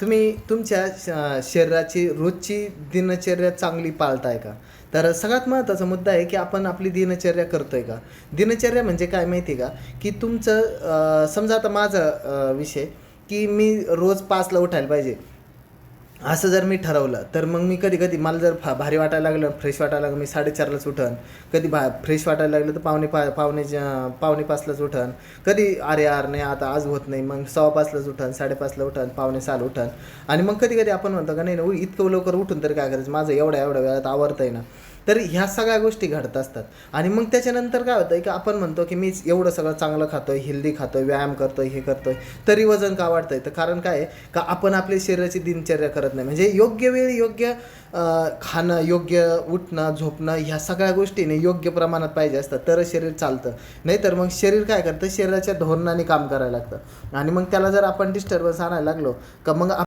तुम्ही तुमच्या शरीराची रोजची दिनचर्या चांगली पाळताय का? तर सगळ्यात महत्त्वाचा मुद्दा आहे, की आपण आपली दिनचर्या करतोय का? दिनचर्या म्हणजे काय माहिती आहे का? की तुमचं समजा आता माझा विषय, की मी रोज 5ला उठायला पाहिजे. असं जर मी ठरवलं, तर मग मी कधी-कधी मला जर भारी वाटायला लागलं, फ्रेश वाटायला लागलं, मी 4:30लाच उठेन. कधी फ्रेश वाटायला लागलं तर पावणे 5लाच उठेन. कधी अरे यार नाही आता आज होत नाही, मग 5:15लाच उठेन, 5:30ला उठेन, 5:45ला उठेन. आणि मग कधी-कधी आपण म्हणतो का नाही ना इतकं लवकर उठून तरी काय करायचं, माझं एवढ्या वेळात आवरतंय ना. तर ह्या सगळ्या गोष्टी घडत असतात. आणि मग त्याच्यानंतर काय होतं, की आपण म्हणतो की मी एवढं सगळं चांगलं खातोय, हेल्दी खातोय, व्यायाम करतोय, हे करतोय, तरी वजन का वाढतंय? तर कारण काय आहे, का आपण आपल्या शरीराची दिनचर्या करत नाही. म्हणजे योग्य वेळी योग्य खाणं, योग्य उठणं, झोपणं ह्या सगळ्या गोष्टीने योग्य प्रमाणात पाहिजे असतात, तरच शरीर चालतं. नाहीतर मग शरीर काय करतं, शरीराच्या धोरणाने काम करायला लागतं. आणि मग त्याला जर आपण डिस्टर्बन्स आणायला लागलो, का मग